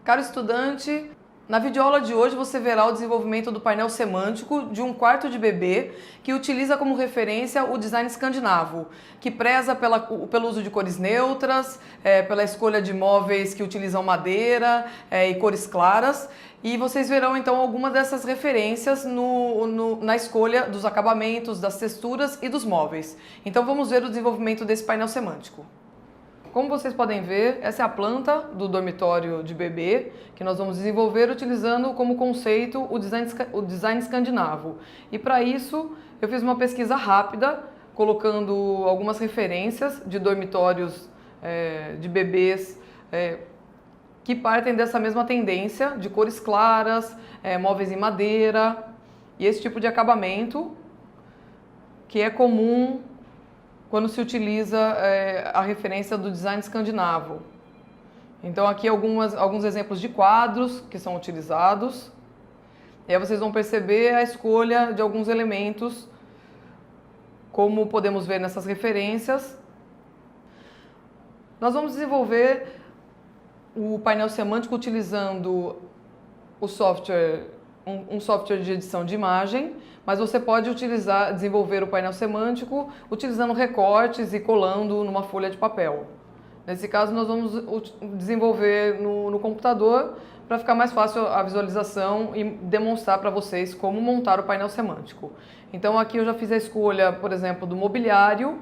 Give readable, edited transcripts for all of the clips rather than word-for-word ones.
Caro estudante, na videoaula de hoje você verá o desenvolvimento do painel semântico de um quarto de bebê que utiliza como referência o design escandinavo, que preza pelo uso de cores neutras, pela escolha de móveis que utilizam madeira e cores claras. E vocês verão então algumas dessas referências na escolha dos acabamentos, das texturas e dos móveis. Então vamos ver o desenvolvimento desse painel semântico. Como vocês podem ver, essa é a planta do dormitório de bebê que nós vamos desenvolver utilizando como conceito o design escandinavo. E para isso eu fiz uma pesquisa rápida, colocando algumas referências de dormitórios de bebês que partem dessa mesma tendência de cores claras, móveis em madeira e esse tipo de acabamento que é comum quando se utiliza a referência do design escandinavo. Então aqui alguns exemplos de quadros que são utilizados. E aí vocês vão perceber a escolha de alguns elementos, como podemos ver nessas referências. Nós vamos desenvolver o painel semântico utilizando o software, um software de edição de imagem, mas você pode desenvolver o painel semântico utilizando recortes e colando numa folha de papel. Nesse caso, nós vamos desenvolver no computador para ficar mais fácil a visualização e demonstrar para vocês como montar o painel semântico. Então aqui eu já fiz a escolha, por exemplo, do mobiliário,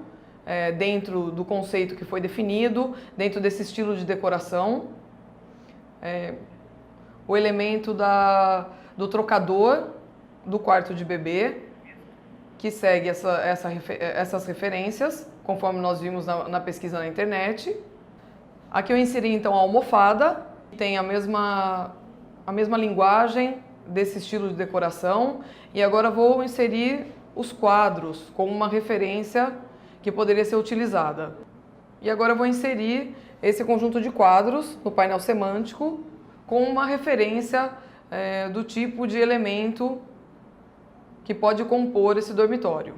dentro do conceito que foi definido, dentro desse estilo de decoração. O elemento do trocador do quarto de bebê, que segue essas referências, conforme nós vimos na pesquisa na internet. Aqui eu inseri então a almofada, que tem a mesma linguagem desse estilo de decoração, e agora vou inserir os quadros como uma referência que poderia ser utilizada. E agora eu vou inserir esse conjunto de quadros no painel semântico com uma referência do tipo de elemento que pode compor esse dormitório.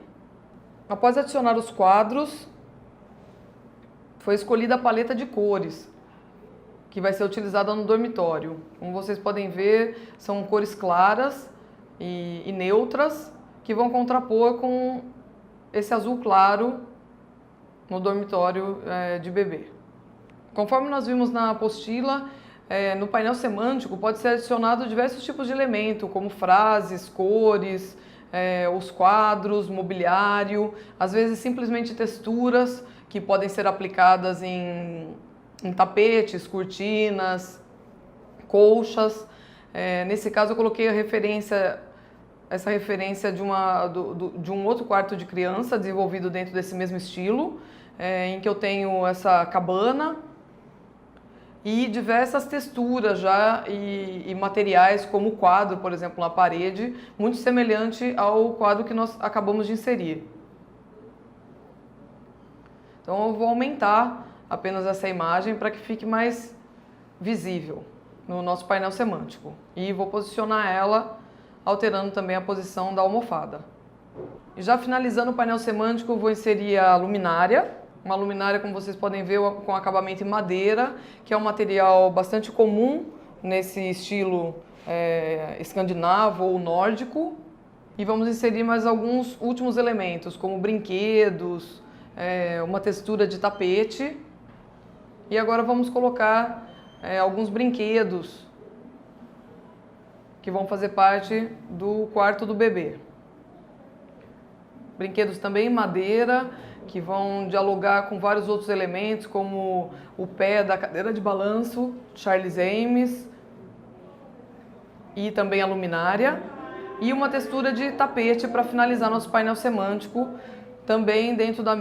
Após adicionar os quadros, foi escolhida a paleta de cores que vai ser utilizada no dormitório. Como vocês podem ver, são cores claras e neutras que vão contrapor com esse azul claro no dormitório de bebê. Conforme nós vimos na apostila, no painel semântico pode ser adicionado diversos tipos de elemento, como frases, cores, os quadros, mobiliário, às vezes simplesmente texturas que podem ser aplicadas em tapetes, cortinas, colchas. Nesse caso eu coloquei essa referência de um outro quarto de criança desenvolvido dentro desse mesmo estilo, em que eu tenho essa cabana e diversas texturas já e materiais, como o quadro, por exemplo, na parede, muito semelhante ao quadro que nós acabamos de inserir. Então eu vou aumentar apenas essa imagem para que fique mais visível no nosso painel semântico. E vou posicionar ela, alterando também a posição da almofada. E já finalizando o painel semântico, eu vou inserir a luminária. Uma luminária, como vocês podem ver, com acabamento em madeira, que é um material bastante comum nesse estilo escandinavo ou nórdico. E vamos inserir mais alguns últimos elementos, como brinquedos, uma textura de tapete. E agora vamos colocar alguns brinquedos que vão fazer parte do quarto do bebê. Brinquedos também em madeira, que vão dialogar com vários outros elementos, como o pé da cadeira de balanço, Charles Ames, e também a luminária, e uma textura de tapete para finalizar nosso painel semântico, também dentro das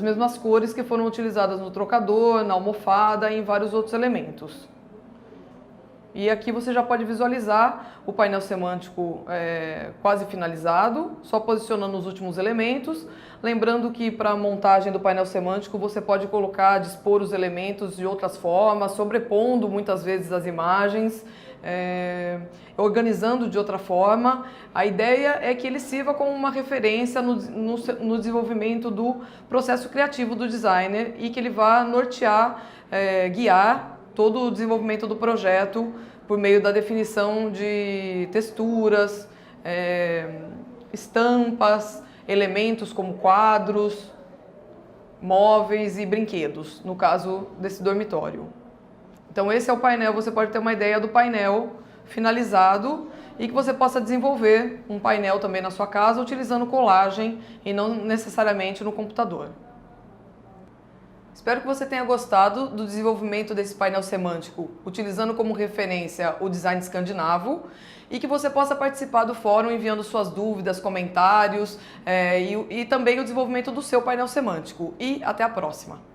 mesmas cores que foram utilizadas no trocador, na almofada e em vários outros elementos. E aqui você já pode visualizar o painel semântico quase finalizado, só posicionando os últimos elementos. Lembrando que para a montagem do painel semântico você pode dispor os elementos de outras formas, sobrepondo muitas vezes as imagens, organizando de outra forma. A ideia é que ele sirva como uma referência no desenvolvimento do processo criativo do designer e que ele vá nortear, guiar todo o desenvolvimento do projeto por meio da definição de texturas, estampas, elementos como quadros, móveis e brinquedos, no caso desse dormitório. Então esse é o painel, você pode ter uma ideia do painel finalizado e que você possa desenvolver um painel também na sua casa utilizando colagem e não necessariamente no computador. Espero que você tenha gostado do desenvolvimento desse painel semântico, utilizando como referência o design escandinavo, e que você possa participar do fórum enviando suas dúvidas, comentários e também o desenvolvimento do seu painel semântico. E até a próxima!